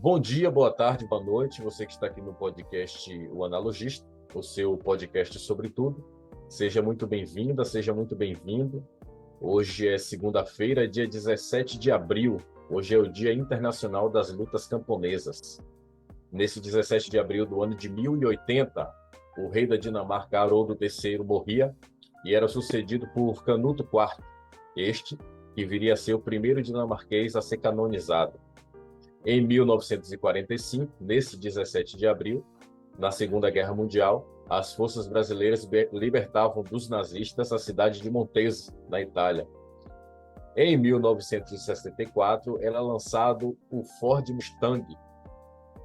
Bom dia, boa tarde, boa noite, você que está aqui no podcast O Analogista, o seu podcast sobre tudo. Seja muito bem-vinda, seja muito bem-vindo. Hoje é segunda-feira, dia 17 de abril. Hoje é o Dia Internacional das Lutas Camponesas. Nesse 17 de abril do ano de 1080, o rei da Dinamarca, Haroldo III, morria e era sucedido por Canuto IV, este que viria a ser o primeiro dinamarquês a ser canonizado. Em 1945, nesse 17 de abril, na Segunda Guerra Mundial, as forças brasileiras libertavam dos nazistas a cidade de Montese, na Itália. Em 1964, era lançado o Ford Mustang.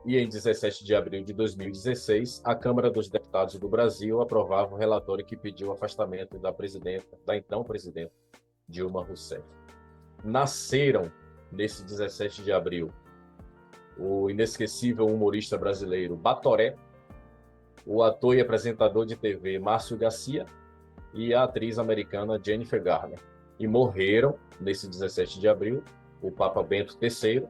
E em 17 de abril de 2016, a Câmara dos Deputados do Brasil aprovava o relatório que pediu o afastamento da então presidenta, Dilma Rousseff. Nasceram, nesse 17 de abril, o inesquecível humorista brasileiro Batoré, o ator e apresentador de TV Márcio Garcia e a atriz americana Jennifer Garner. E morreram, nesse 17 de abril, o Papa Bento III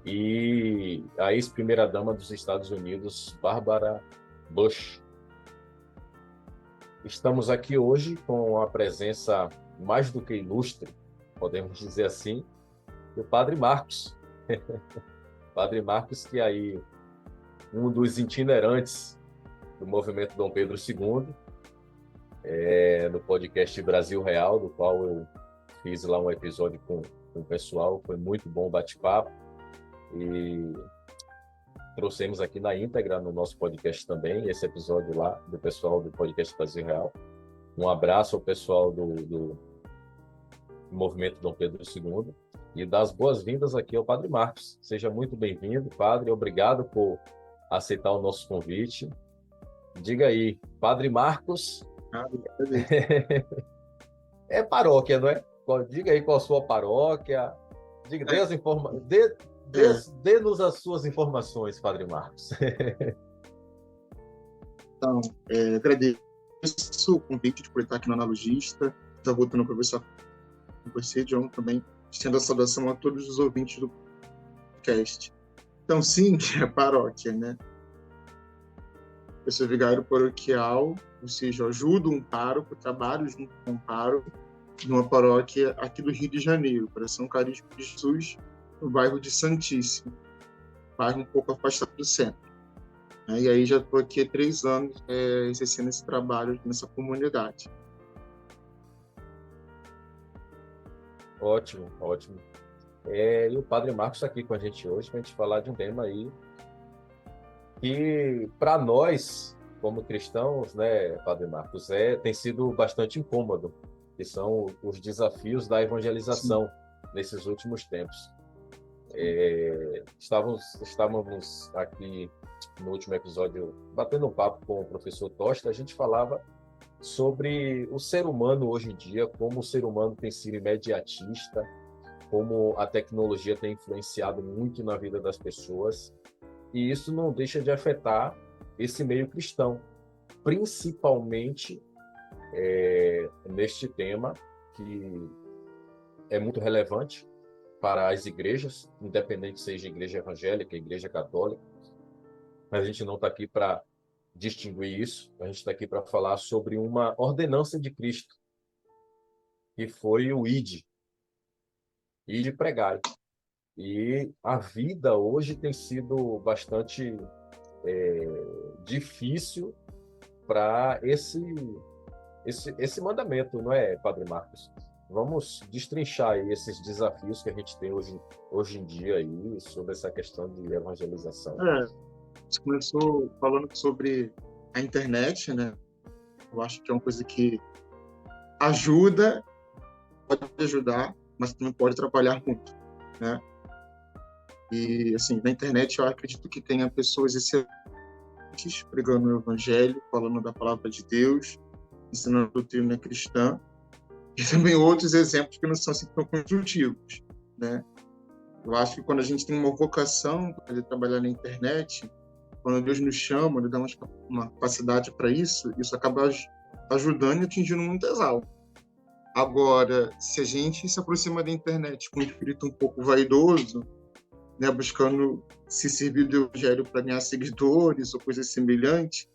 e a ex-primeira-dama dos Estados Unidos, Barbara Bush. Estamos aqui hoje com a presença mais do que ilustre, podemos dizer assim, do Padre Marcos. Padre Marcos, que é aí um dos itinerantes do movimento Dom Pedro II, no podcast Brasil Real, do qual eu fiz lá um episódio com o pessoal, foi muito bom o bate-papo, e trouxemos aqui na íntegra no nosso podcast também, esse episódio lá do pessoal do podcast Brasil Real. Um abraço ao pessoal do movimento Dom Pedro II, e dar as boas-vindas aqui ao Padre Marcos. Seja muito bem-vindo, Padre. Obrigado por aceitar o nosso convite. Diga aí, Padre Marcos. É paróquia, não é? Diga aí qual a sua paróquia. Diga, dê-nos as suas informações, Padre Marcos. Então, agradeço o convite de poder estar aqui no Analogista. Já voltando a conversar com você, John, também. Estendo a saudação a todos os ouvintes do podcast. Então, sim, é paróquia, né? Eu sou vigário paroquial, ou seja, eu ajudo um pároco, trabalho junto com um pároco, numa paróquia aqui do Rio de Janeiro, Coração Carisma de Jesus, no bairro de Santíssimo, bairro um pouco afastado do centro. E aí já estou aqui há 3 anos exercendo esse trabalho nessa comunidade. Ótimo, ótimo. E o Padre Marcos está aqui com a gente hoje para a gente falar de um tema aí que, para nós, como cristãos, né, Padre Marcos, tem sido bastante incômodo, que são os desafios da evangelização. Sim. Nesses últimos tempos. Estávamos aqui no último episódio batendo um papo com o professor Tosta, a gente falava sobre o ser humano hoje em dia, como o ser humano tem sido imediatista, como a tecnologia tem influenciado muito na vida das pessoas, e isso não deixa de afetar esse meio cristão, principalmente neste tema que é muito relevante para as igrejas, independente seja igreja evangélica, igreja católica. A gente não está aqui para distinguir isso, a gente está aqui para falar sobre uma ordenança de Cristo, que foi o ide pregai. E a vida hoje tem sido bastante difícil para esse mandamento, não é, Padre Marcos? Vamos destrinchar aí esses desafios que a gente tem hoje em dia aí sobre essa questão de evangelização. Você começou falando sobre a internet, né? Eu acho que é uma coisa que ajuda, pode ajudar, mas também pode atrapalhar muito, né? E, assim, na internet eu acredito que tenha pessoas excelentes pregando o evangelho, falando da palavra de Deus, ensinando a doutrina cristã, e também outros exemplos que não são assim tão construtivos, né? Eu acho que quando a gente tem uma vocação para poder trabalhar na internet, quando Deus nos chama, nos dá uma capacidade para isso, isso acaba ajudando e atingindo muitas almas. Agora, se a gente se aproxima da internet com um espírito um pouco vaidoso, né, buscando se servir do evangelho para ganhar seguidores ou coisas semelhantes,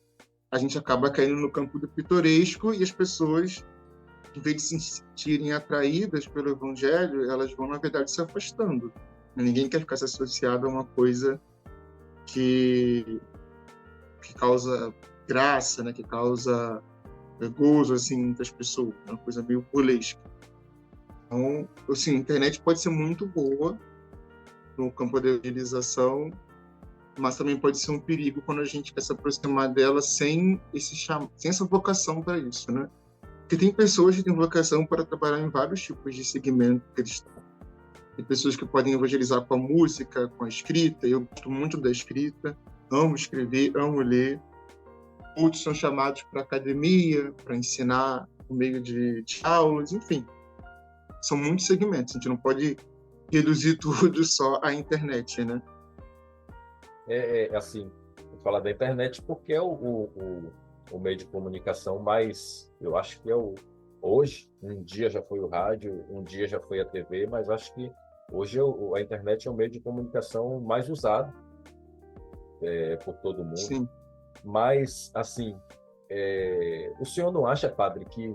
a gente acaba caindo no campo do pitoresco e as pessoas, em vez de se sentirem atraídas pelo evangelho, elas vão, na verdade, se afastando. Ninguém quer ficar se associado a uma coisa que causa graça, né, que causa gozo assim, entre as pessoas, uma coisa meio burlesca. Então, assim, a internet pode ser muito boa no campo da evangelização, mas também pode ser um perigo quando a gente quer se aproximar dela sem essa vocação para isso, né? Porque tem pessoas que têm vocação para trabalhar em vários tipos de segmento cristão. Tem pessoas que podem evangelizar com a música, com a escrita. Eu gosto muito da escrita, amo escrever, amo ler. Outros são chamados para academia, para ensinar por meio de aulas, enfim. São muitos segmentos, a gente não pode reduzir tudo só à internet, né? Assim, vou falar da internet porque é o meio de comunicação mais, eu acho que hoje, um dia já foi o rádio, um dia já foi a TV, mas acho que hoje a internet é o meio de comunicação mais usado por todo mundo. Sim. Mas, assim, o senhor não acha, padre, que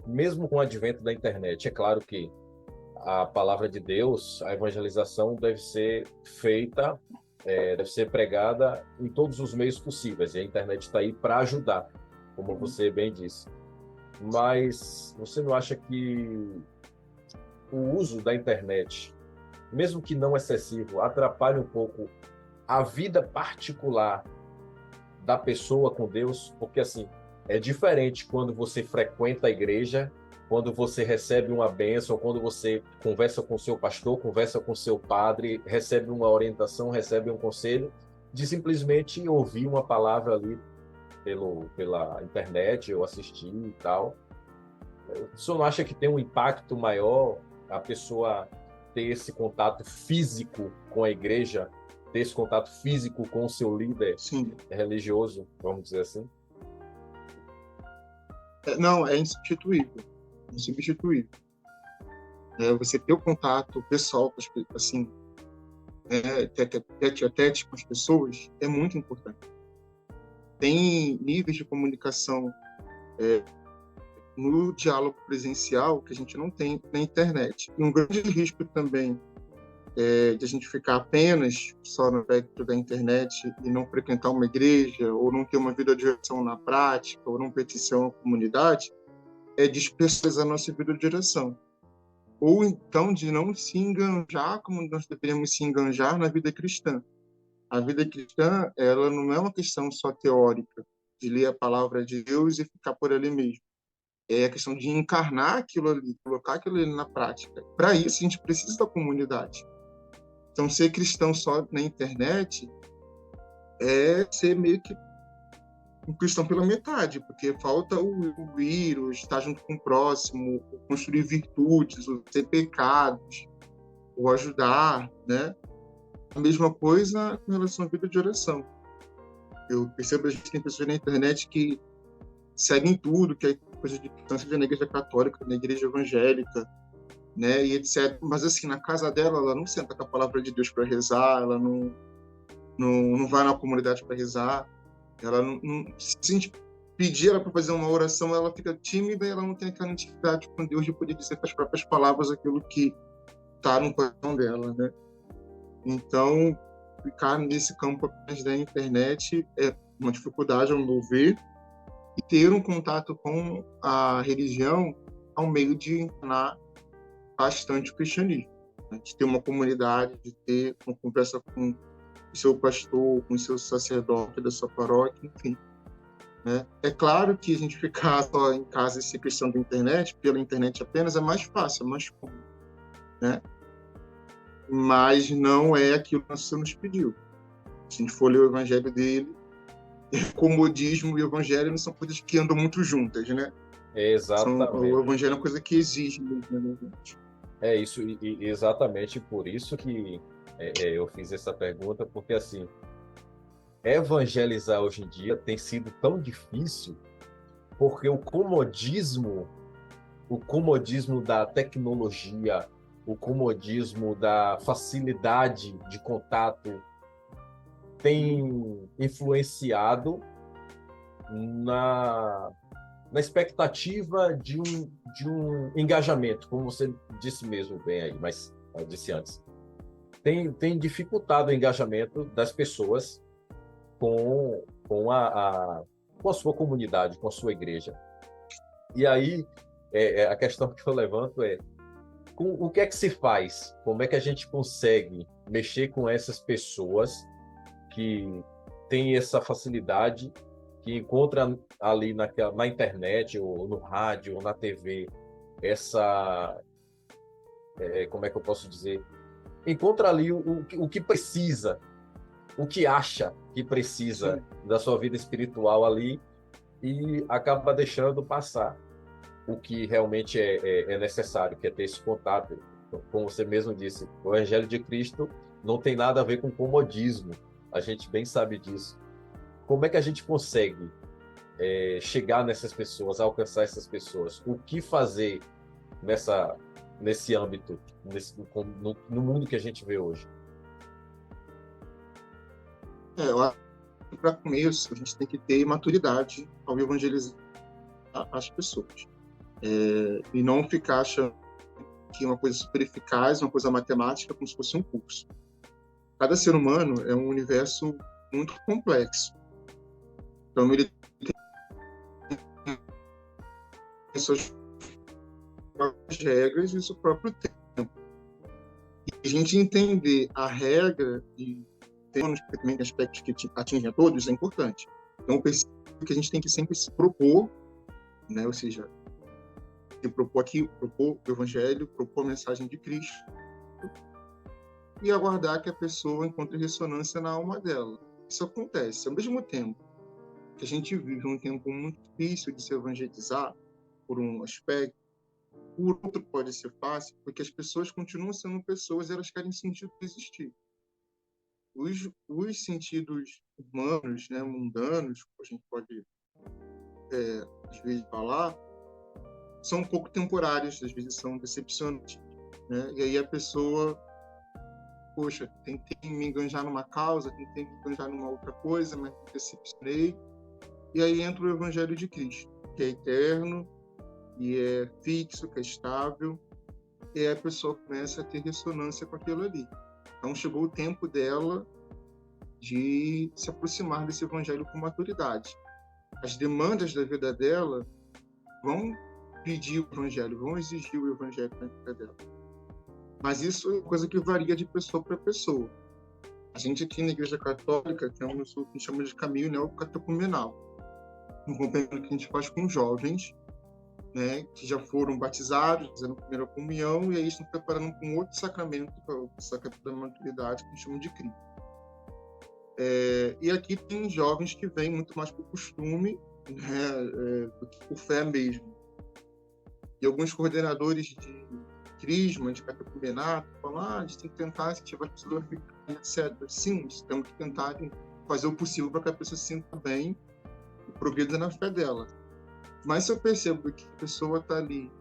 mesmo com o advento da internet, é claro que a palavra de Deus, a evangelização deve ser feita, deve ser pregada em todos os meios possíveis, e a internet está aí para ajudar, como você bem disse. Mas você não acha que o uso da internet, mesmo que não excessivo, atrapalha um pouco a vida particular da pessoa com Deus? Porque, assim, é diferente quando você frequenta a igreja, quando você recebe uma bênção, quando você conversa com seu pastor, conversa com seu padre, recebe uma orientação, recebe um conselho, de simplesmente ouvir uma palavra ali pela internet, ou assistir e tal. O senhor não acha que tem um impacto maior a pessoa ter esse contato físico com a igreja, ter esse contato físico com o seu líder Sim. religioso, vamos dizer assim? Não, é insubstituível. Insubstituível. Você ter o contato pessoal, assim, tete a tete com as pessoas, é muito importante. Tem níveis de comunicação no diálogo presencial que a gente não tem na internet. E um grande risco também de a gente ficar apenas só no aspecto da internet e não frequentar uma igreja, ou não ter uma vida de oração na prática, ou não pertencer a uma comunidade, é dispersar a nossa vida de oração. Ou então de não se enganjar como nós deveríamos se enganjar na vida cristã. A vida cristã, ela não é uma questão só teórica, de ler a palavra de Deus e ficar por ali mesmo. É a questão de encarnar aquilo ali, colocar aquilo ali na prática. Para isso, a gente precisa da comunidade. Então, ser cristão só na internet é ser meio que um cristão pela metade, porque falta o ir, o estar junto com o próximo, o construir virtudes, o ter pecados, o ajudar, né? A mesma coisa com relação à vida de oração. Eu percebo que a gente tem pessoas na internet que seguem tudo, que é coisa de cristão, seja na igreja católica, na igreja evangélica, né, e etc. Mas, assim, na casa dela, ela não senta com a palavra de Deus para rezar, ela não vai na comunidade para rezar, ela não, se a gente pedir ela para fazer uma oração, ela fica tímida e ela não tem aquela intimidade com Deus de poder dizer com as próprias palavras aquilo que está no coração dela, né? Então, ficar nesse campo apenas da internet é uma dificuldade, ao meu ver, e ter um contato com a religião ao meio de ensinar bastante o cristianismo, né? De ter uma comunidade, de ter uma conversa com o seu pastor, com o seu sacerdote da sua paróquia, enfim. Né? É claro que a gente ficar só em casa e ser cristão da internet, pela internet apenas, é mais fácil, é mais cômodo, né? Mas não é aquilo que o Senhor nos pediu. Se a gente for ler o evangelho dele, comodismo e evangelho não são coisas que andam muito juntas, né? O Exatamente. evangelho é uma coisa que exige mesmo, né, gente? É isso, e exatamente por isso que eu fiz essa pergunta, porque assim, evangelizar hoje em dia tem sido tão difícil, porque o comodismo da tecnologia, o comodismo da facilidade de contato tem influenciado na, na expectativa de um engajamento, como você disse mesmo bem aí, mas eu disse antes. Tem dificultado o engajamento das pessoas com a sua comunidade, com a sua igreja. E aí, a questão que eu levanto é, o que é que se faz? Como é que a gente consegue mexer com essas pessoas que têm essa facilidade, que encontra ali na internet, ou no rádio, ou na TV, essa, como é que eu posso dizer? Encontra ali o que precisa, o que acha que precisa Sim. da sua vida espiritual ali e acaba deixando passar o que realmente é necessário, que é ter esse contato. Como você mesmo disse, o Evangelho de Cristo não tem nada a ver com comodismo. A gente bem sabe disso. Como é que a gente consegue chegar nessas pessoas, alcançar essas pessoas? O que fazer nesse âmbito, no mundo que a gente vê hoje? Eu acho que para começo a gente tem que ter maturidade ao evangelizar as pessoas. E não ficar achando que é uma coisa super eficaz, uma coisa matemática, como se fosse um curso. Cada ser humano é um universo muito complexo. Então, ele tem suas próprias regras e seu próprio tempo. E a gente entender a regra e porque também tem aspectos que atingem a todos, é importante. Então, eu percebo que a gente tem que sempre se propor, né? Ou seja, se propor aqui, propor o Evangelho, propor a mensagem de Cristo e aguardar que a pessoa encontre ressonância na alma dela. Isso acontece. Ao mesmo tempo que a gente vive um tempo muito difícil de se evangelizar, por um aspecto, por outro pode ser fácil, porque as pessoas continuam sendo pessoas e elas querem sentido de existir. Os sentidos humanos, né, mundanos, a gente pode, às vezes, falar, são um pouco temporários, às vezes são decepcionantes. Né? E aí a pessoa, poxa, tentei me enganjar numa causa, tentei me enganjar numa outra coisa, mas me decepcionei. E aí entra o Evangelho de Cristo, que é eterno, e é fixo, que é estável, e aí a pessoa começa a ter ressonância com aquilo ali. Então chegou o tempo dela de se aproximar desse evangelho com maturidade. As demandas da vida dela vão pedir o evangelho, vão exigir o evangelho na vida dela. Mas isso é uma coisa que varia de pessoa para pessoa. A gente aqui na Igreja Católica temos o que chama de caminho neocatecumenal, um companheiro que a gente faz com jovens, né, que já foram batizados, fizeram a primeira comunhão, e aí estão preparando com outro sacramento, que é o sacramento da maturidade, que a gente chama de Cristo. E aqui tem jovens que vêm muito mais por costume, né, do que por fé mesmo. E alguns coordenadores de crisma, de catecumenato, falam, a gente tem que tentar incentivar as pessoas a ficarem, etc. Sim, temos que tentar fazer o possível para que a pessoa se sinta bem e progrida na fé dela. Mas se eu percebo que a pessoa está ali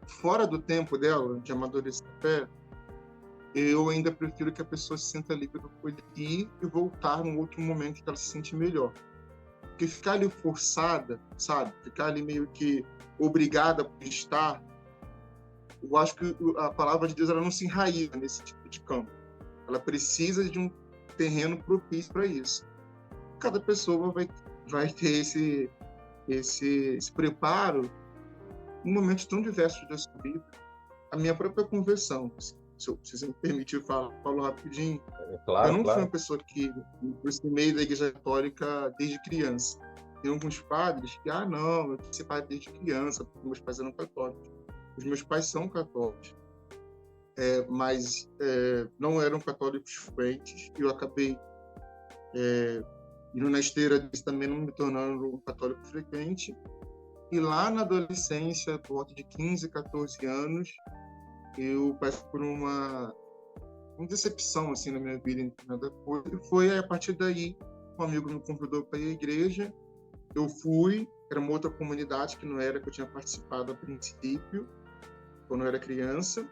fora do tempo dela, de amadurecer a fé, eu ainda prefiro que a pessoa se sinta livre para poder ir e voltar num outro momento que ela se sente melhor. Porque ficar ali forçada, sabe? Ficar ali meio que obrigada por estar, eu acho que a palavra de Deus ela não se enraiza nesse tipo de campo. Ela precisa de um terreno propício para isso. Cada pessoa vai ter esse preparo em momentos tão diversos da sua vida. A minha própria conversão, se você me permitir, falo rapidinho. Eu Claro, não fui uma claro. pessoa que me aproximei da Igreja Católica desde criança. Tem alguns padres que, não, eu quis ser padre desde criança, porque meus pais eram católicos. Os meus pais são católicos, mas não eram católicos fluentes, e eu acabei indo na esteira deles também, não me tornando um católico frequente. E lá na adolescência, por volta de 15, 14 anos, eu passei por uma decepção assim na minha vida em determinada coisa. E foi a partir daí, um amigo me convidou para ir à igreja. Eu fui, era uma outra comunidade que não era que eu tinha participado a princípio, quando eu era criança.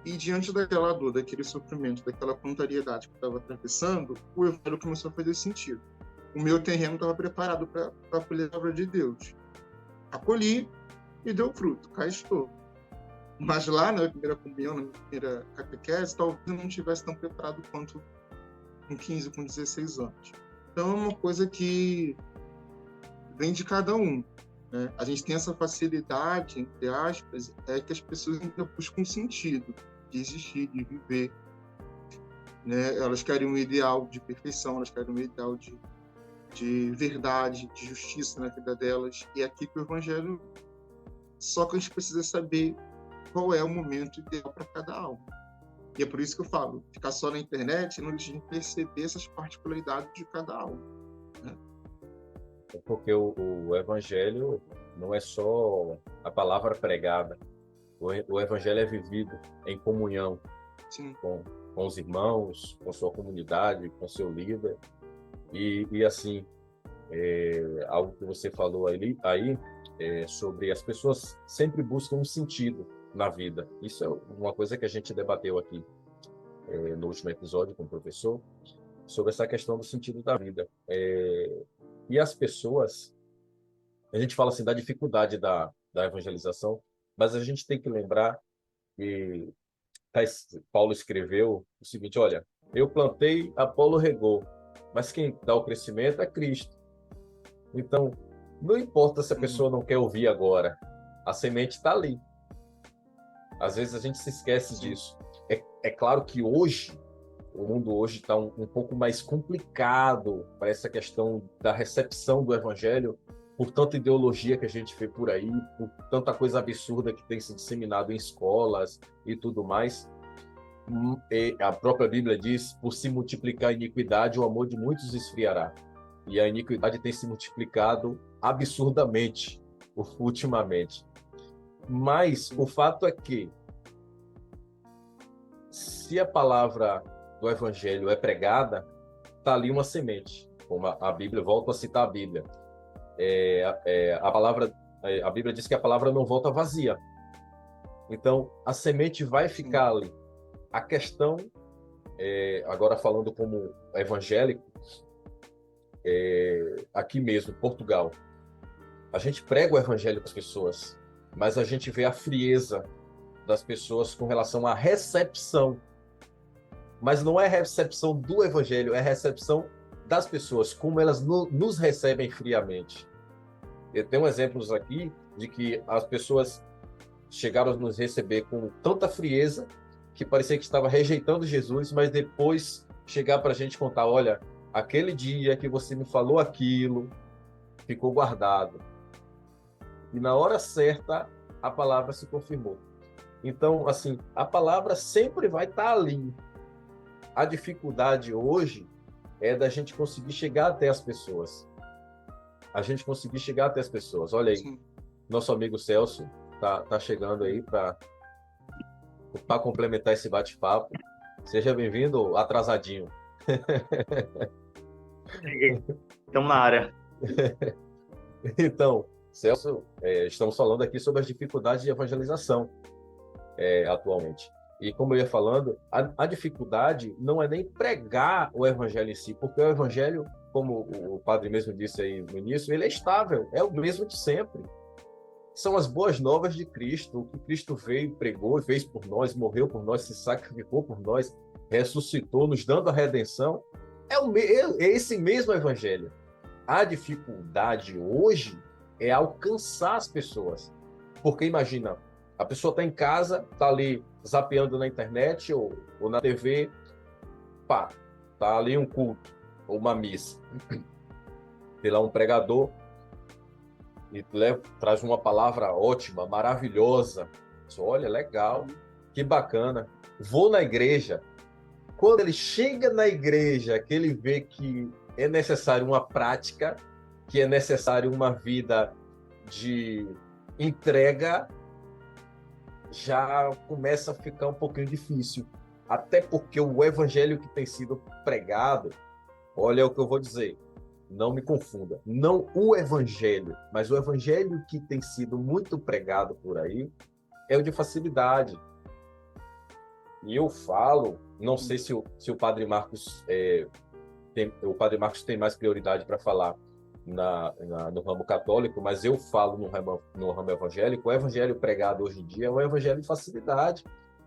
E diante daquela dor, daquele sofrimento, daquela contrariedade que eu estava atravessando, o evangelho começou a fazer sentido. O meu terreno estava preparado para acolher a palavra de Deus. Acolhi e deu fruto, cá estou. Mas lá na primeira comunhão, na primeira catequese, talvez eu não estivesse tão preparado quanto com 15, com 16 anos. Então é uma coisa que vem de cada um, né? A gente tem essa facilidade, entre aspas, é que as pessoas ainda buscam sentido de existir, de viver, né? Elas querem um ideal de perfeição, elas querem um ideal de verdade, de justiça na vida delas. E é aqui que o evangelho, só que a gente precisa saber qual é o momento ideal para cada alma. E é por isso que eu falo, ficar só na internet não deixa de perceber essas particularidades de cada alma, né? Porque o evangelho não é só a palavra pregada. O evangelho é vivido em comunhão. Sim. Com os irmãos, com sua comunidade, com seu líder. E assim, algo que você falou aí sobre as pessoas sempre buscam um sentido na vida. Isso é uma coisa que a gente debateu aqui no último episódio com o professor, sobre essa questão do sentido da vida. E as pessoas, a gente fala assim da dificuldade da evangelização, mas a gente tem que lembrar que Paulo escreveu o seguinte: olha, eu plantei, Apolo regou, mas quem dá o crescimento é Cristo. Então, não importa se a pessoa não quer ouvir agora, a semente está ali. Às vezes a gente se esquece disso. É claro que hoje, o mundo hoje está um pouco mais complicado para essa questão da recepção do evangelho, por tanta ideologia que a gente vê por aí, por tanta coisa absurda que tem se disseminado em escolas e tudo mais. E a própria Bíblia diz: por se multiplicar a iniquidade, o amor de muitos esfriará. E a iniquidade tem se multiplicado absurdamente ultimamente. Mas o fato é que, se a palavra do evangelho é pregada, está ali uma semente. Como a Bíblia, volto a citar a Bíblia. A Bíblia diz que a palavra não volta vazia. Então, a semente vai ficar ali. A questão, agora falando como evangélico, aqui mesmo, Portugal, a gente prega o evangelho para as pessoas, mas a gente vê a frieza das pessoas com relação à recepção. Mas não é recepção do evangelho, é recepção das pessoas, como elas nos recebem friamente. Eu tenho exemplos aqui de que as pessoas chegaram a nos receber com tanta frieza que parecia que estava rejeitando Jesus, mas depois chegar para a gente contar: olha, aquele dia que você me falou aquilo, ficou guardado. E na hora certa, a palavra se confirmou. Então, assim, a palavra sempre vai estar ali. A dificuldade hoje é da gente conseguir chegar até as pessoas. A gente conseguir chegar até as pessoas. Olha aí, sim, nosso amigo Celso tá chegando aí para complementar esse bate-papo. Seja bem-vindo, atrasadinho. Estamos na área. Então, Celso, estamos falando aqui sobre as dificuldades de evangelização atualmente. E como eu ia falando, a dificuldade não é nem pregar o evangelho em si, porque o evangelho, como o padre mesmo disse aí no início, ele é estável, é o mesmo de sempre. São as boas novas de Cristo, o que Cristo veio, pregou, fez por nós, morreu por nós, se sacrificou por nós, ressuscitou, nos dando a redenção. É esse mesmo evangelho. A dificuldade hoje é alcançar as pessoas. Porque imagina, a pessoa está em casa, está ali zapeando na internet ou na TV, pá, está ali um culto ou uma missa. Tem lá um pregador e traz uma palavra ótima, maravilhosa. Olha, legal, que bacana. Vou na igreja. Quando ele chega na igreja, que ele vê que é necessário uma prática, que é necessário uma vida de entrega já começa a ficar um pouquinho difícil. Até porque o evangelho que tem sido pregado, olha o que eu vou dizer, não me confunda, não o evangelho, mas o evangelho que tem sido muito pregado por aí é o de facilidade. E eu falo, não sei se o Padre Marcos o Padre Marcos tem mais prioridade para falar no ramo católico, mas eu falo no ramo evangélico. O evangelho pregado hoje em dia é um evangelho de facilidade,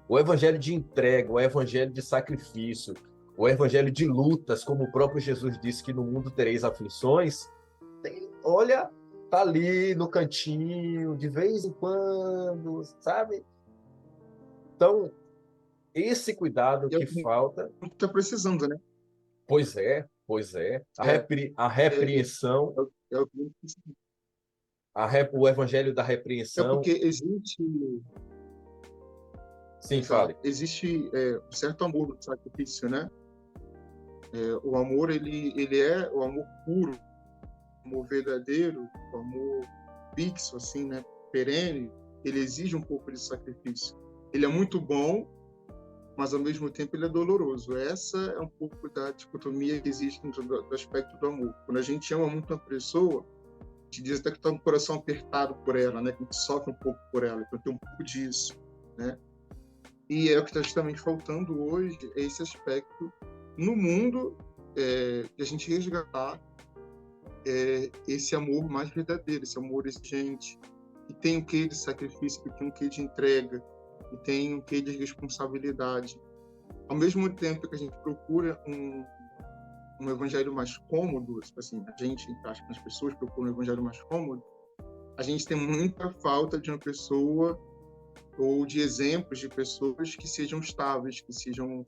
o evangelho de entrega, o evangelho de sacrifício, o evangelho de lutas, como o próprio Jesus disse que no mundo tereis aflições. Olha, tá ali no cantinho, de vez em quando, sabe? Então, esse cuidado E é o que que falta. está precisando, né? Pois é, pois é. É, A é, repreensão, é o que a gente precisa. o evangelho da É repreensão. porque existe, Sim, exato, fale. existe um certo amor no sacrifício, né? O amor, ele é o amor puro, o amor verdadeiro, o amor fixo, assim, né? Perene. Ele exige um pouco de sacrifício. Ele é muito bom, mas ao mesmo tempo ele é doloroso. Essa é um pouco da dicotomia que existe dentro do aspecto do amor. Quando a gente ama muito uma pessoa, a gente diz até que está com o coração apertado por ela, né? Que a gente sofre um pouco por ela, então tem um pouco disso, né? E é o que está justamente faltando hoje, é esse aspecto no mundo, de a gente resgatar esse amor mais verdadeiro, esse amor exigente, que tem um quê de sacrifício, que tem um quê de entrega, que tem um quê de responsabilidade. Ao mesmo tempo que a gente procura um evangelho mais cômodo, assim, a gente, acho que as pessoas procuram um evangelho mais cômodo, a gente tem muita falta de uma pessoa ou de exemplos de pessoas que sejam estáveis, que sejam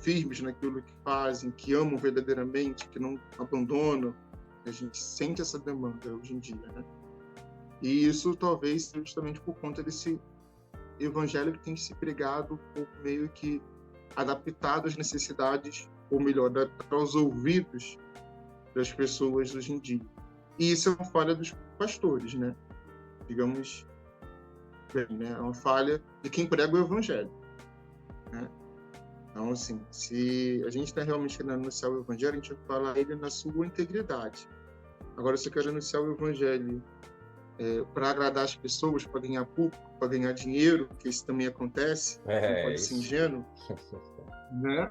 firmes naquilo que fazem, que amam verdadeiramente, que não abandonam. A gente sente essa demanda hoje em dia, né? E isso talvez seja justamente por conta desse evangelho que tem se pregado um pouco meio que adaptado às necessidades, ou melhor, adaptado aos ouvidos das pessoas hoje em dia. E isso é uma falha dos pastores, né? Digamos bem, né? É uma falha de quem prega o evangelho, né? Então, assim, se a gente está realmente querendo anunciar o evangelho, a gente vai falar ele na sua integridade. Agora, se eu quero anunciar o evangelho para agradar as pessoas, para ganhar público, para ganhar dinheiro, que isso também acontece, não pode ser ingênuo, né?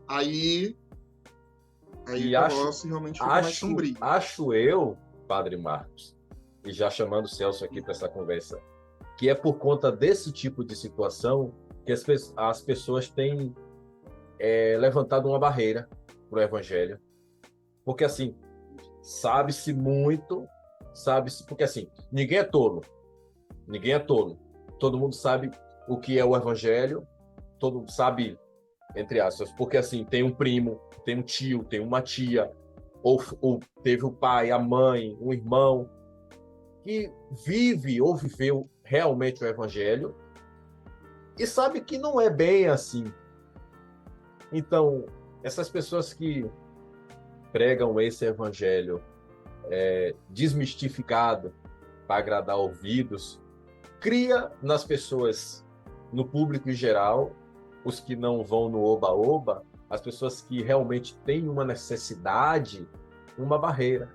Aí E o negócio realmente fica mais sombrio. acho eu, Padre Marcos, e já chamando o Celso aqui para essa conversa, que é por conta desse tipo de situação que as pessoas têm levantado uma barreira para o evangelho. Porque, assim, sabe-se muito, sabe-se... Porque, assim, ninguém é tolo. Ninguém é tolo. Todo mundo sabe o que é o evangelho, todo mundo sabe, entre aspas, porque, assim, tem um primo, tem um tio, tem uma tia, ou teve o pai, a mãe, um irmão, que vive ou viveu realmente o evangelho e sabe que não é bem assim. Então, essas pessoas que pregam esse evangelho desmistificado para agradar ouvidos, cria nas pessoas, no público em geral, os que não vão no oba-oba, as pessoas que realmente têm uma necessidade, uma barreira.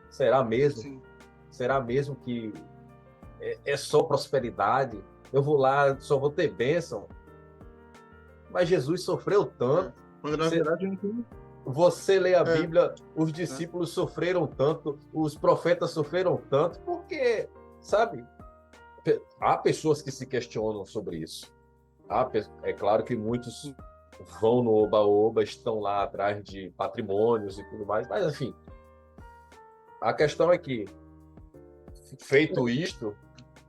Será mesmo? Sim. Será mesmo que é só prosperidade? Eu vou lá, só vou ter bênção? Mas Jesus sofreu tanto. Quando na verdade não tem. Você lê a Bíblia, os discípulos sofreram tanto, os profetas sofreram tanto, porque, sabe, há pessoas que se questionam sobre isso. É claro que muitos vão no oba-oba, estão lá atrás de patrimônios e tudo mais, mas, enfim, a questão é que, feito isto,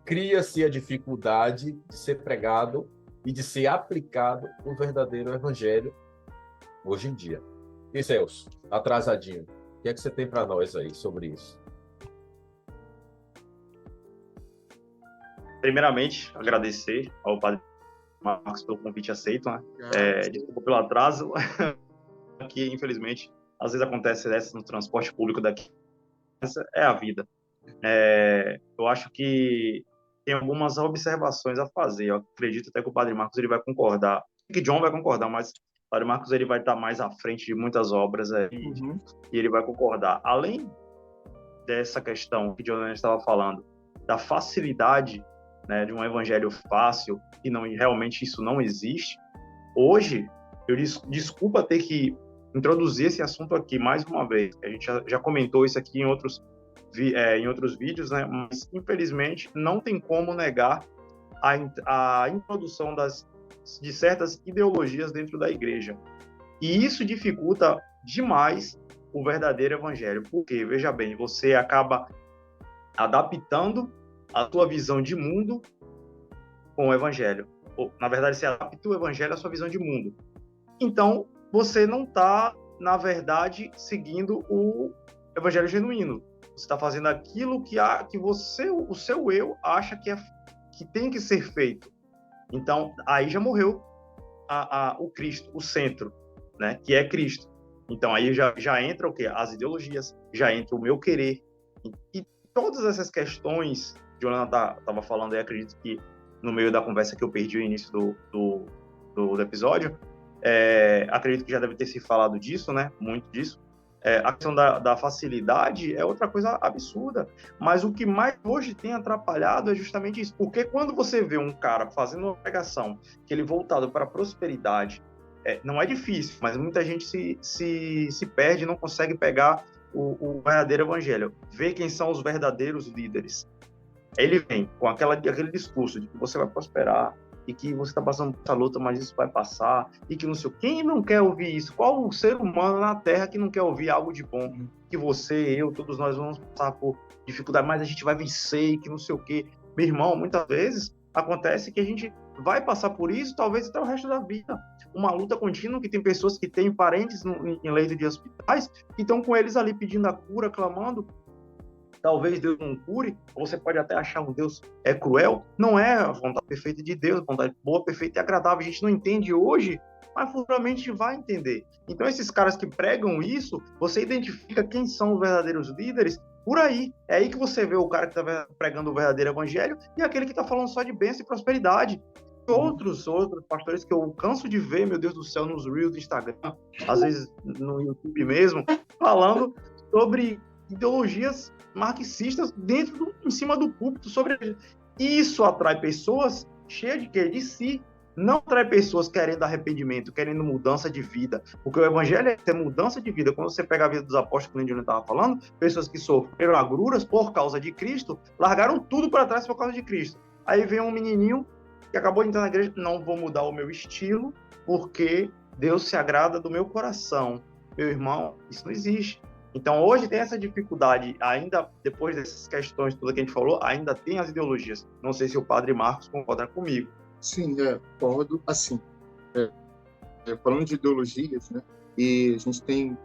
cria-se a dificuldade de ser pregado e de ser aplicado o verdadeiro evangelho hoje em dia. E Celso, atrasadinho, o que é que você tem para nós aí sobre isso? Primeiramente, agradecer ao Padre Marcos pelo convite aceito, né? Desculpa pelo atraso, que infelizmente às vezes acontece dessa no transporte público daqui essa é a vida. Eu acho que tem algumas observações a fazer. Eu acredito até que o Padre Marcos ele vai concordar, que John vai concordar, mas o Padre Marcos ele vai estar mais à frente de muitas obras aí, e ele vai concordar. Além dessa questão que John estava falando, da facilidade, né, de um evangelho fácil, e não, realmente isso não existe. Hoje, eu desculpa ter que introduzir esse assunto aqui mais uma vez. A gente já comentou isso aqui em outros vídeos, né? Mas infelizmente não tem como negar a introdução de certas ideologias dentro da igreja. E isso dificulta demais o verdadeiro evangelho. Porque, veja bem, você acaba adaptando a sua visão de mundo com o evangelho. Ou, na verdade, você adapta o evangelho à sua visão de mundo. Então, você não está, na verdade, seguindo o evangelho genuíno. Você está fazendo aquilo que você, o seu eu, acha que tem que ser feito. Então, aí já morreu o Cristo, o centro, né? Que é Cristo. Então, aí já entra o quê? As ideologias, já entra o meu querer. E todas essas questões, Jonathan estava falando, e acredito que no meio da conversa que eu perdi o início do episódio, acredito que já deve ter se falado disso, né? Muito disso. A questão da facilidade é outra coisa absurda, mas o que mais hoje tem atrapalhado é justamente isso, porque quando você vê um cara fazendo uma pregação que ele voltado para a prosperidade, não é difícil, mas muita gente se perde e não consegue pegar o verdadeiro evangelho, ver quem são os verdadeiros líderes. Ele vem com aquele discurso de que você vai prosperar, e que você está passando por essa luta, mas isso vai passar, e que não sei o... Quem não quer ouvir isso? Qual o ser humano na Terra que não quer ouvir algo de bom? Que você, eu, todos nós vamos passar por dificuldade, mas a gente vai vencer, e que não sei o quê. Meu irmão, muitas vezes acontece que a gente vai passar por isso, talvez até o resto da vida. Uma luta contínua, que tem pessoas que têm parentes em leito de hospitais, que estão com eles ali pedindo a cura, clamando. Talvez Deus não cure, ou você pode até achar um Deus cruel. Não é a vontade perfeita de Deus, a vontade boa, perfeita e agradável. A gente não entende hoje, mas futuramente a gente vai entender. Então, esses caras que pregam isso, você identifica quem são os verdadeiros líderes por aí. É aí que você vê o cara que está pregando o verdadeiro evangelho e aquele que está falando só de bênção e prosperidade. Outros pastores que eu canso de ver, meu Deus do céu, nos Reels do Instagram, às vezes no YouTube mesmo, falando sobre ideologias marxistas em cima do púlpito. Isso atrai pessoas cheias de si, não atrai pessoas querendo arrependimento, querendo mudança de vida, porque o evangelho é ter mudança de vida. Quando você pega a vida dos apóstolos, como a gente estava falando, pessoas que sofreram agruras por causa de Cristo, largaram tudo para trás por causa de Cristo. Aí vem um menininho que acabou de entrar na igreja, não vou mudar o meu estilo, porque Deus se agrada do meu coração. Meu irmão, isso não existe. Então, hoje tem essa dificuldade, ainda depois dessas questões todas que a gente falou, ainda tem as ideologias. Não sei se o Padre Marcos concorda comigo. Sim, concordo. Assim, falando de ideologias, né, e a gente tem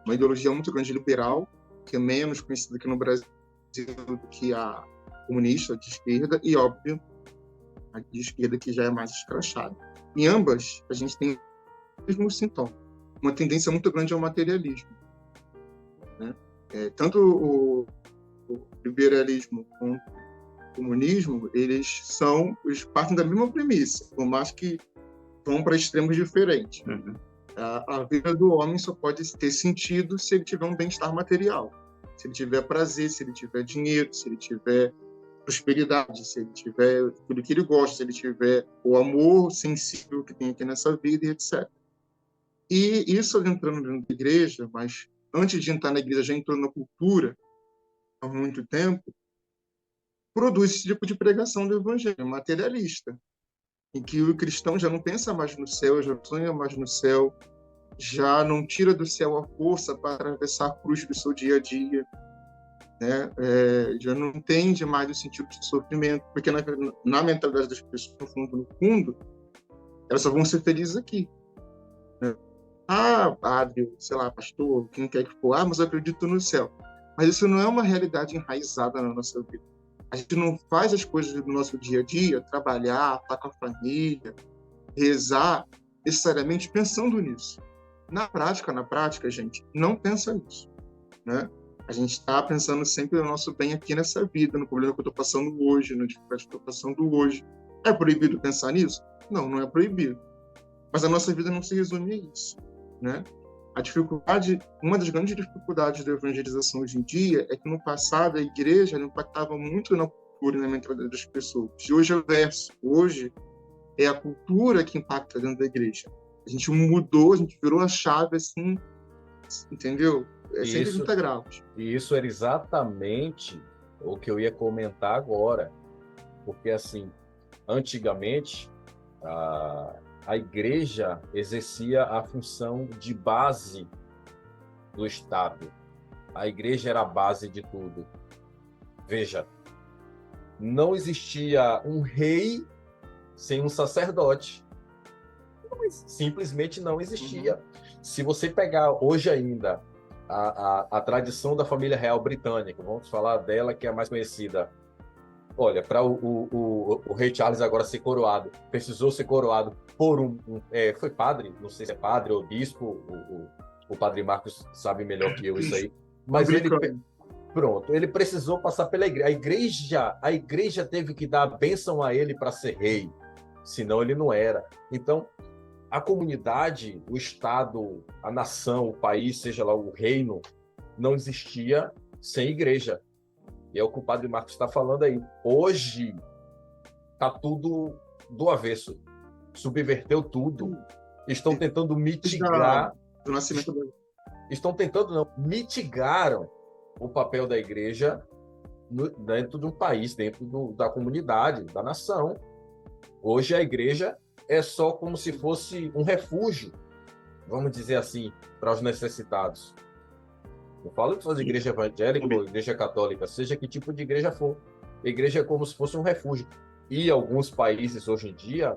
uma ideologia muito grande liberal, que é menos conhecida aqui no Brasil do que a comunista, a de esquerda, e, óbvio, a de esquerda que já é mais escrachada. Em ambas, a gente tem o mesmo sintoma, uma tendência muito grande ao materialismo. Né? Tanto o liberalismo quanto o comunismo, eles partem da mesma premissa, por mais que vão para extremos diferentes. Uhum. A vida do homem só pode ter sentido se ele tiver um bem-estar material, se ele tiver prazer, se ele tiver dinheiro, se ele tiver prosperidade, se ele tiver tudo que ele gosta, se ele tiver o amor sensível que tem aqui nessa vida, e etc. E isso entrando na igreja, mas antes de entrar na igreja já entrou na cultura há muito tempo, produz esse tipo de pregação do evangelho materialista, em que o cristão já não pensa mais no céu, já não sonha mais no céu, já não tira do céu a força para atravessar a cruz do seu dia a dia, né? Já não entende mais o sentido do sofrimento, porque na mentalidade das pessoas, no fundo, elas só vão ser felizes aqui. Né? Padre, sei lá, pastor, quem quer que for, mas eu acredito no céu. Mas isso não é uma realidade enraizada na nossa vida. A gente não faz as coisas do nosso dia a dia, trabalhar, estar com a família, rezar, necessariamente pensando nisso. Na prática, gente, não pensa nisso. Né? A gente está pensando sempre no nosso bem aqui nessa vida, no problema que eu estou passando hoje, no dificuldade que eu estou passando hoje. É proibido pensar nisso? Não, não é proibido. Mas a nossa vida não se resume a isso, né? A dificuldade, uma das grandes dificuldades da evangelização hoje em dia é que no passado a igreja impactava muito na cultura e na mentalidade das pessoas. E hoje é o verso. Hoje é a cultura que impacta dentro da igreja. A gente mudou, a gente virou a chave assim, entendeu? É 180 graus. E isso era exatamente o que eu ia comentar agora. Porque, assim, antigamente, a igreja exercia a função de base do Estado. A igreja era a base de tudo. Veja, não existia um rei sem um sacerdote. Simplesmente não existia. Se você pegar hoje ainda a tradição da família real britânica, vamos falar dela, que é a mais conhecida. Olha, para o rei Charles agora ser coroado, precisou ser coroado por foi padre, não sei se é padre ou bispo, o padre Marcos sabe melhor que eu isso aí, mas ele precisou passar pela igreja. A igreja teve que dar a bênção a ele para ser rei, senão ele não era. Então, a comunidade, o Estado, a nação, o país, seja lá o reino, não existia sem igreja. E é o que o padre Marcos está falando aí. Hoje está tudo do avesso. Subverteu tudo. Estão tentando mitigar. Do nascimento do... Estão tentando, não, mitigaram o papel da igreja dentro de um país, dentro da comunidade, da nação. Hoje a igreja é só como se fosse um refúgio, vamos dizer assim, para os necessitados. Não falo só de igreja evangélica ou igreja católica, seja que tipo de igreja for. A igreja é como se fosse um refúgio. E alguns países hoje em dia,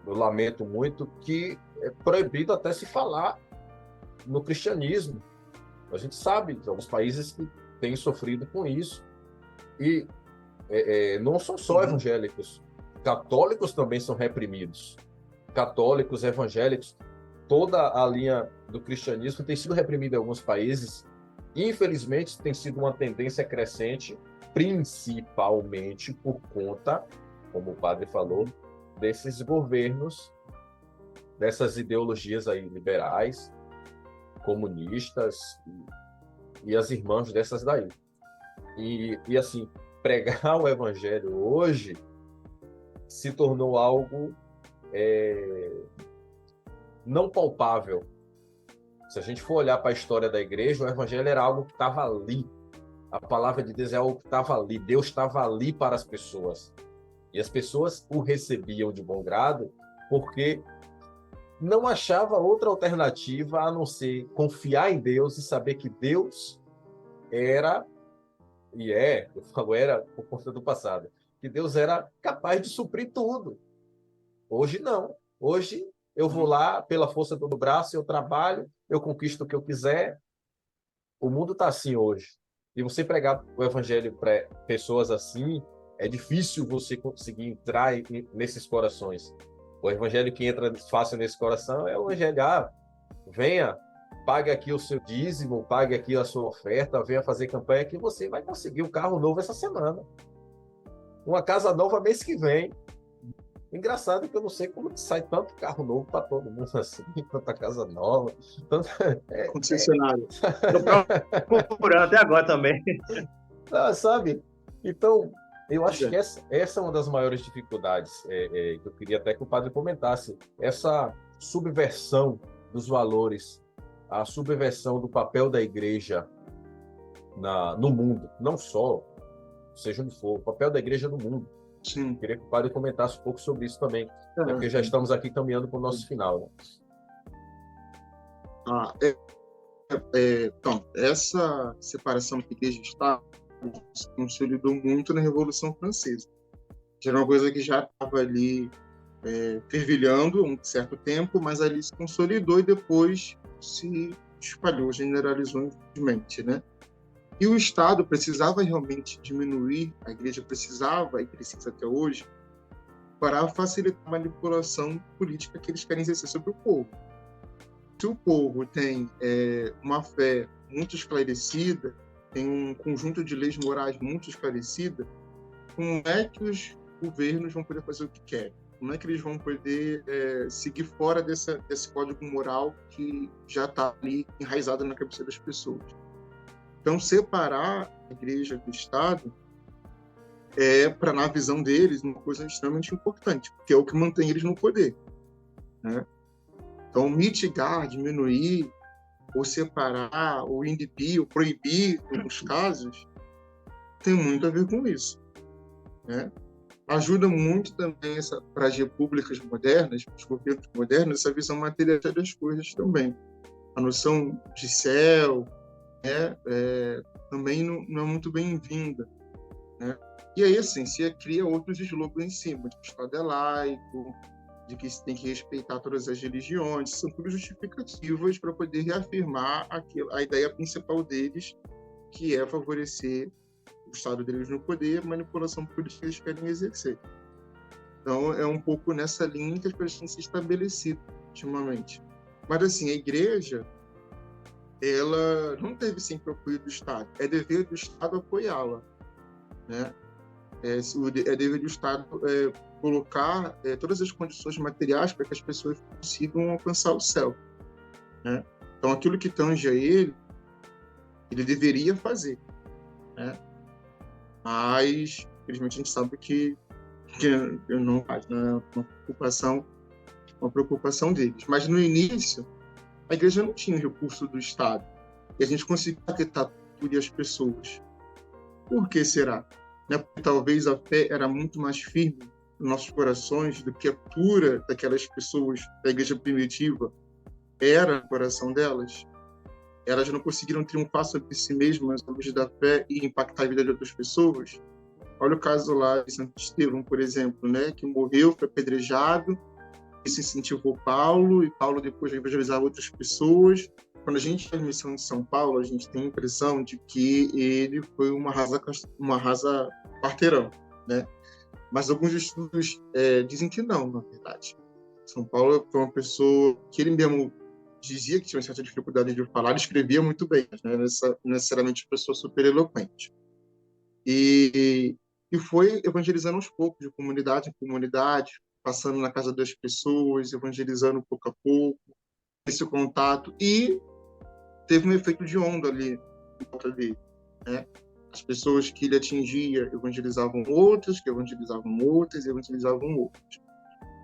eu lamento muito, que é proibido até se falar no cristianismo. A gente sabe de alguns países que têm sofrido com isso. E não são só evangélicos. Católicos também são reprimidos. Católicos, evangélicos, toda a linha do cristianismo tem sido reprimida em alguns países. Infelizmente, tem sido uma tendência crescente, principalmente por conta, como o padre falou, desses governos, dessas ideologias aí liberais, comunistas e as irmãs dessas daí. E assim, pregar o evangelho hoje se tornou algo não palpável. Se a gente for olhar para a história da igreja, o evangelho era algo que estava ali. A palavra de Deus é algo que estava ali. Deus estava ali para as pessoas. E as pessoas o recebiam de bom grado porque não achava outra alternativa a não ser confiar em Deus e saber que Deus era, eu falo era por conta do passado, que Deus era capaz de suprir tudo. Hoje não. Hoje eu vou lá, pela força do braço, eu trabalho, eu conquisto o que eu quiser. O mundo está assim hoje. E você pregar o evangelho para pessoas assim, é difícil você conseguir entrar nesses corações. O evangelho que entra fácil nesse coração é o evangelho, venha, pague aqui o seu dízimo, pague aqui a sua oferta, venha fazer campanha que você vai conseguir um carro novo essa semana. Uma casa nova mês que vem. Engraçado que eu não sei como sai tanto carro novo para todo mundo assim, tanta casa nova. Concessionário. Estou procurando até agora também. Sabe? Então, eu acho que essa é uma das maiores dificuldades que eu queria até que o padre comentasse. Essa subversão dos valores, a subversão do papel da igreja no mundo, não só, seja onde for, o papel da igreja no mundo. Sim. Queria que o padre comentasse um pouco sobre isso também, porque já estamos aqui caminhando para o nosso final. Né? Então, essa separação entre igreja e Estado se consolidou muito na Revolução Francesa. Que era uma coisa que já estava ali fervilhando um certo tempo, mas ali se consolidou e depois se espalhou, generalizou, infelizmente, né? E o Estado precisava realmente diminuir, a igreja precisava, e precisa até hoje, para facilitar a manipulação política que eles querem exercer sobre o povo. Se o povo tem uma fé muito esclarecida, tem um conjunto de leis morais muito esclarecida, como é que os governos vão poder fazer o que querem? Como é que eles vão poder seguir fora desse código moral que já está ali enraizado na cabeça das pessoas? Então, separar a igreja do Estado para, na visão deles, uma coisa extremamente importante, porque é o que mantém eles no poder, né? Então, mitigar, diminuir, ou separar, ou inibir, ou proibir, em alguns casos, tem muito a ver com isso, né? Ajuda muito também para as repúblicas modernas, para os governos modernos, essa visão materialista das coisas também. A noção de céu, né, também não é muito bem-vinda, né? E aí, assim, se cria outros slogans em cima, de que o Estado é laico, de que se tem que respeitar todas as religiões, são tudo justificativas para poder reafirmar a ideia principal deles, que é favorecer o Estado deles no poder, a manipulação política que eles querem exercer. Então, é um pouco nessa linha que as coisas têm se estabelecido ultimamente. Mas, assim, a igreja, ela não teve sempre o apoio do Estado. É dever do Estado apoiá-la, né? É dever do Estado colocar todas as condições materiais para que as pessoas consigam alcançar o céu, né? Então, aquilo que tange a ele deveria fazer, né? Mas, infelizmente, a gente sabe que não faz, né? Uma preocupação deles. Mas, no início, a igreja não tinha recurso do Estado. E a gente conseguia atentar tudo e as pessoas. Por que será? Né? Porque talvez a fé era muito mais firme nos nossos corações do que a cura daquelas pessoas da igreja primitiva era no coração delas. Elas não conseguiram triunfar sobre si mesmas à luz da fé e impactar a vida de outras pessoas. Olha o caso lá de Santo Estevão, por exemplo, né, que morreu, foi apedrejado, isso incentivou Paulo, e Paulo depois vai evangelizar outras pessoas. Quando a gente faz missão em São Paulo, a gente tem a impressão de que ele foi uma rasa quarteirão, né? Mas alguns estudos dizem que não, na verdade. São Paulo foi uma pessoa que ele mesmo dizia que tinha uma certa dificuldade de falar, ele escrevia muito bem, né? Não necessariamente uma pessoa super eloquente. E foi evangelizando aos poucos, de comunidade em comunidade, passando na casa das pessoas, evangelizando pouco a pouco, esse contato, e teve um efeito de onda ali em volta dele, né? As pessoas que ele atingia evangelizavam outras, que evangelizavam outras, e evangelizavam outras.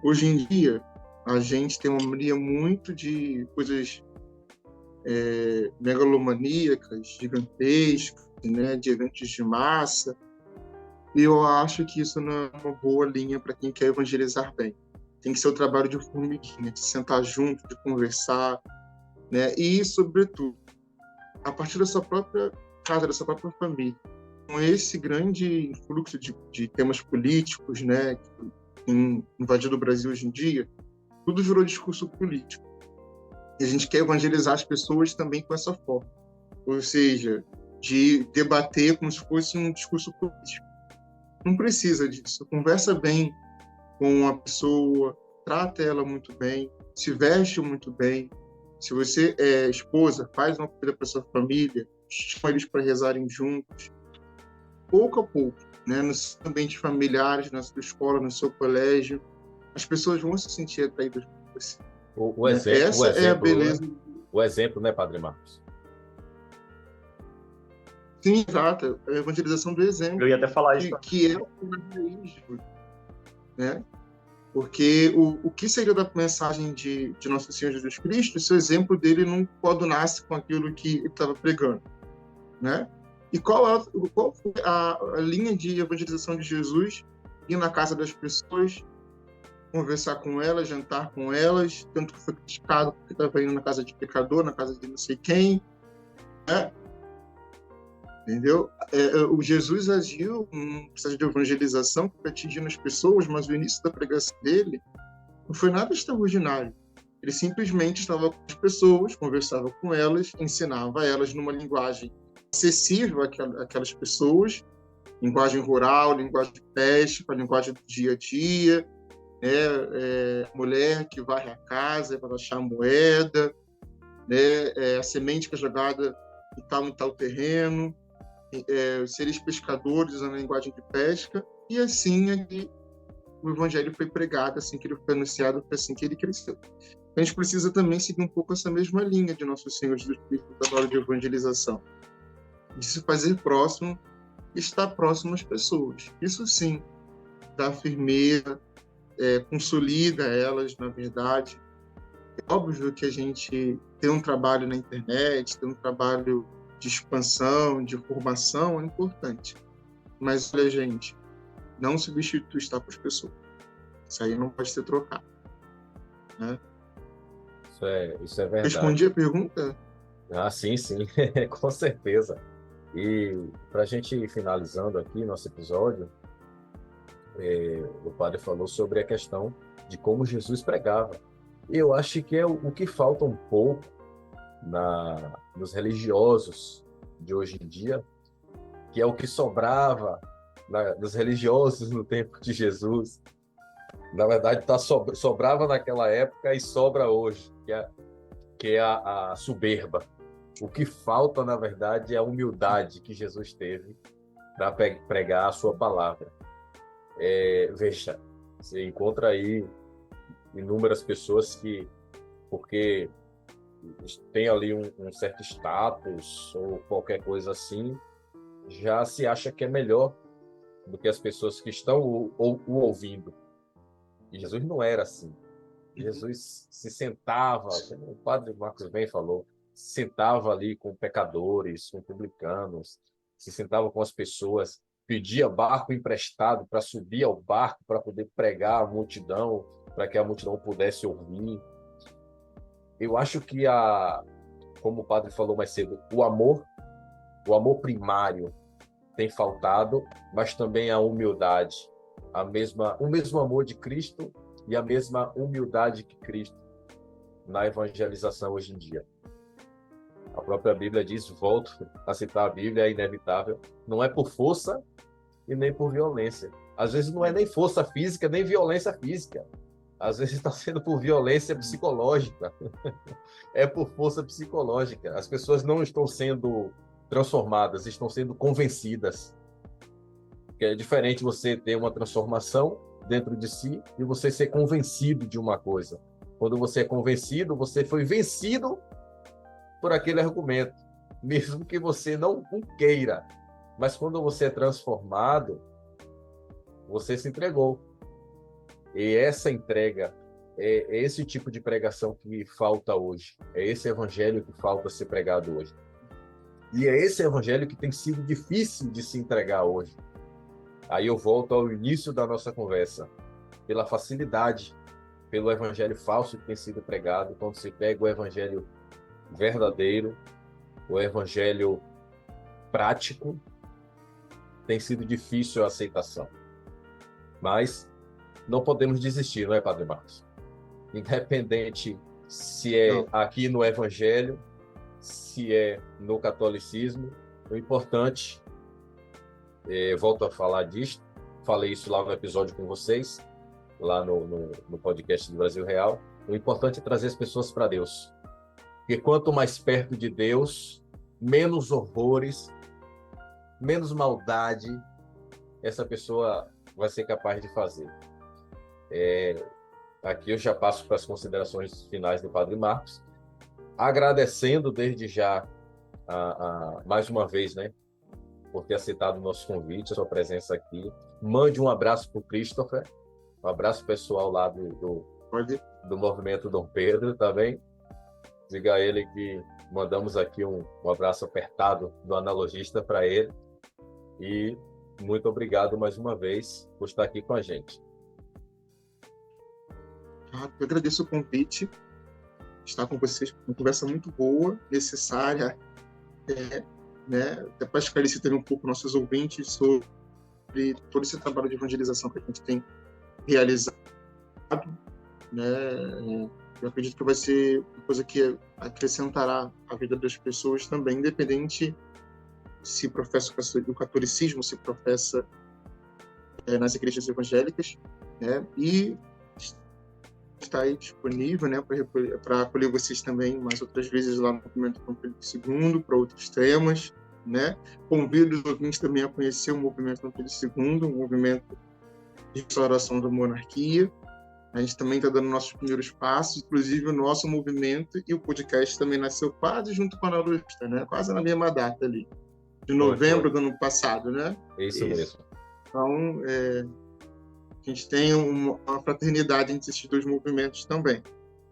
Hoje em dia, a gente tem uma mania muito de coisas megalomaníacas, gigantescas, né, de eventos de massa, e eu acho que isso não é uma boa linha para quem quer evangelizar bem. Tem que ser o trabalho de formiguinha, de sentar junto, de conversar, né, e, sobretudo, a partir da sua própria casa, da sua própria família. Com esse grande influxo de temas políticos, né, que tem invadido o Brasil hoje em dia, tudo virou discurso político. E a gente quer evangelizar as pessoas também com essa forma. Ou seja, de debater como se fosse um discurso político. Não precisa disso. Conversa bem com a pessoa, trata ela muito bem, se veste muito bem. Se você é esposa, faz uma coisa para sua família, chama eles para rezarem juntos. Pouco a pouco, né, nos ambientes familiares, na sua escola, no seu colégio, as pessoas vão se sentir atraídas por você. Essa é a beleza. O exemplo, né, Padre Marcos? Sim, exato. A evangelização do exemplo. Eu ia até falar isso. Que é o né? Porque o que seria da mensagem de Nosso Senhor Jesus Cristo se o exemplo dele não coadunasse com aquilo que ele estava pregando, né? E qual foi a linha de evangelização de Jesus? Ir na casa das pessoas, conversar com elas, jantar com elas, tanto que foi criticado porque estava indo na casa de pecador, na casa de não sei quem, né? Entendeu? O Jesus agiu um processo de evangelização que foi atingindo as pessoas, mas o início da pregação dele não foi nada extraordinário. Ele simplesmente estava com as pessoas, conversava com elas, ensinava elas numa linguagem acessível àquelas pessoas, linguagem rural, linguagem peste, linguagem do dia a dia, né? Mulher que varre a casa para achar a moeda, né? A semente que é jogada em tal terreno, seres pescadores usando a linguagem de pesca, e assim o evangelho foi pregado, assim que ele foi anunciado, foi assim que ele cresceu. A gente precisa também seguir um pouco essa mesma linha de Nosso Senhor Jesus Cristo da hora de evangelização, de se fazer próximo, estar próximo às pessoas. Isso sim dá firmeza, consolida elas, na verdade. É óbvio que a gente tem um trabalho na internet, tem um trabalho de expansão, de formação, é importante. Mas, olha, gente, não substitui estar com as pessoas. Isso aí não pode ser trocado. Né? Isso é verdade. Respondi a pergunta? Sim, com certeza. E para a gente ir finalizando aqui nosso episódio, o padre falou sobre a questão de como Jesus pregava. Eu acho que é o que falta um pouco nos religiosos de hoje em dia, que é o que sobrava dos religiosos no tempo de Jesus. Na verdade, sobrava naquela época e sobra hoje, que é a soberba. O que falta, na verdade, é a humildade que Jesus teve para pregar a sua palavra. Veja, você encontra aí inúmeras pessoas que, porque tem ali um certo status ou qualquer coisa assim, já se acha que é melhor do que as pessoas que estão o ouvindo. E Jesus não era assim. Jesus se sentava, como o padre Marcos bem falou, se sentava ali com pecadores, com publicanos, se sentava com as pessoas, pedia barco emprestado para subir ao barco para poder pregar à multidão, para que a multidão pudesse ouvir. Eu acho que, como o padre falou mais cedo, o amor primário tem faltado, mas também a humildade, o mesmo amor de Cristo e a mesma humildade que Cristo na evangelização hoje em dia. A própria Bíblia diz, volto a citar a Bíblia, é inevitável, não é por força e nem por violência. Às vezes não é nem força física, nem violência física. Às vezes está sendo por violência psicológica. É por força psicológica. As pessoas não estão sendo transformadas, estão sendo convencidas. Que é diferente você ter uma transformação dentro de si e você ser convencido de uma coisa. Quando você é convencido, você foi vencido por aquele argumento, mesmo que você não o queira. Mas quando você é transformado, você se entregou. E essa entrega é esse tipo de pregação que falta hoje. É esse evangelho que falta ser pregado hoje. E é esse evangelho que tem sido difícil de se entregar hoje. Aí eu volto ao início da nossa conversa. Pela facilidade, pelo evangelho falso que tem sido pregado, quando se pega o evangelho verdadeiro, o evangelho prático, tem sido difícil a aceitação. Mas não podemos desistir, não é, Padre Marcos? Independente se é aqui no evangelho, se é no catolicismo, o importante, volto a falar disto, falei isso lá no episódio com vocês, lá no podcast do Brasil Real, o importante é trazer as pessoas para Deus. Porque quanto mais perto de Deus, menos horrores, menos maldade essa pessoa vai ser capaz de fazer. Aqui eu já passo para as considerações finais do Padre Marcos, agradecendo desde já, mais uma vez, né, por ter aceitado o nosso convite, a sua presença aqui. Mande um abraço para o Christopher, um abraço pessoal lá do Movimento Dom Pedro também. Diga a ele que mandamos aqui um abraço apertado do analogista para ele. E muito obrigado mais uma vez por estar aqui com a gente. Eu agradeço o convite, estar com vocês, uma conversa muito boa, necessária, né, até para esclarecer também um pouco nossos ouvintes sobre todo esse trabalho de evangelização que a gente tem realizado, né. Eu acredito que vai ser uma coisa que acrescentará a vida das pessoas também, independente se professa o catolicismo, se professa nas igrejas evangélicas, né, e está aí disponível, né, para acolher vocês também, mais outras vezes lá no movimento Dom Pedro II, para outros temas, né? Convido os ouvintes também a conhecer o movimento Dom Pedro II, um movimento de restauração da monarquia. A gente também está dando nossos primeiros passos, inclusive o nosso movimento e o podcast também nasceu quase junto com a Analogista, né? Quase na mesma data ali, de novembro do ano passado, né? Isso mesmo. Então, a gente tem uma fraternidade entre esses dois movimentos também.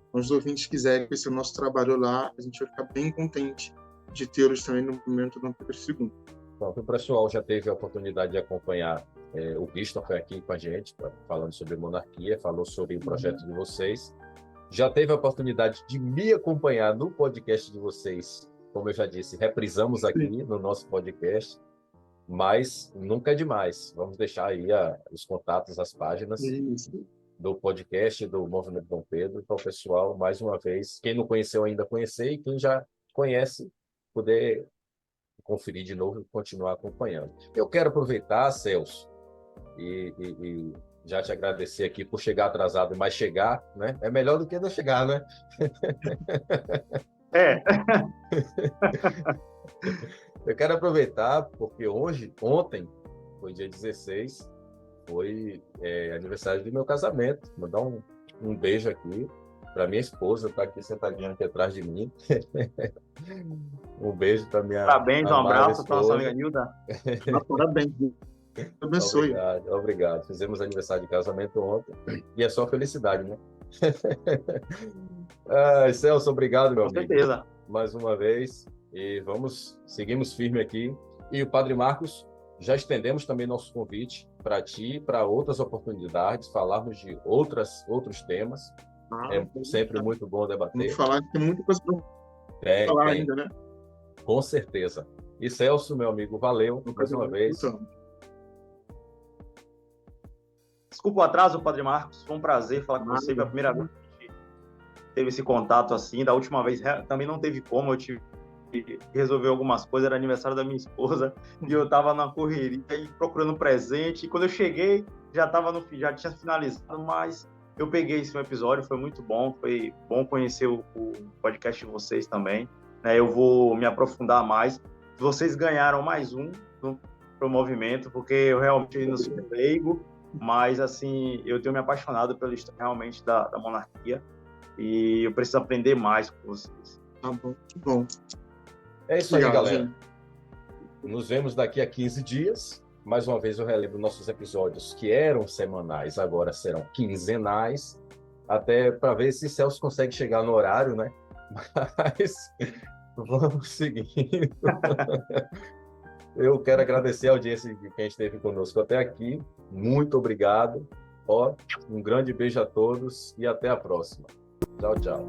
Então, os ouvintes quiserem conhecer o nosso trabalho lá, a gente vai ficar bem contente de tê-los também no movimento Dom Pedro II. Bom, o pessoal já teve a oportunidade de acompanhar o Christopher aqui com a gente, falando sobre monarquia, falou sobre o projeto de vocês. Já teve a oportunidade de me acompanhar no podcast de vocês, como eu já disse, reprisamos aqui no nosso podcast, mas nunca é demais. Vamos deixar aí os contatos, as páginas do podcast do Movimento Dom Pedro, para o pessoal, mais uma vez, quem não conheceu ainda conhecer, e quem já conhece, poder conferir de novo e continuar acompanhando. Eu quero aproveitar, Celso, e já te agradecer aqui por chegar atrasado, mas chegar, né? É melhor do que não chegar, né? Eu quero aproveitar, porque ontem, foi dia 16, foi aniversário do meu casamento. Mandar um beijo aqui para minha esposa, está aqui sentadinha aqui atrás de mim. Um beijo para minha parabéns, um abraço para nossa amiga Nilda. Parabéns. Abençoe. Obrigado. Fizemos aniversário de casamento ontem e é só felicidade, né? Celso, obrigado, meu amigo. Com certeza. Mais uma vez. E seguimos firme aqui. E o Padre Marcos, já estendemos também nosso convite para ti, para outras oportunidades, falarmos de outros temas. Sempre muito bom debater. Vamos falar, tem muita coisa para falar ainda, né? Com certeza. E Celso, meu amigo, valeu mais uma vez. Desculpa o atraso, Padre Marcos. Foi um prazer falar com você. Foi a primeira vez que a gente teve esse contato assim. Da última vez também não teve como. Eu tive que resolver algumas coisas. Era aniversário da minha esposa e eu estava na correria e procurando presente. E quando eu cheguei, já tinha finalizado, mas eu peguei esse episódio. Foi muito bom. Foi bom conhecer o podcast de vocês também. Eu vou me aprofundar mais. Vocês ganharam mais um pro movimento, porque eu realmente não sou leigo. Mas, assim, eu tenho me apaixonado pela história realmente da monarquia e eu preciso aprender mais com vocês. Tá bom, que bom. É isso aí, galera. Nos vemos daqui a 15 dias. Mais uma vez eu relembro nossos episódios que eram semanais, agora serão quinzenais, até para ver se Celso consegue chegar no horário, né? Mas vamos seguindo. Eu quero agradecer a audiência de quem esteve conosco até aqui. Muito obrigado. Um grande beijo a todos e até a próxima. Tchau, tchau.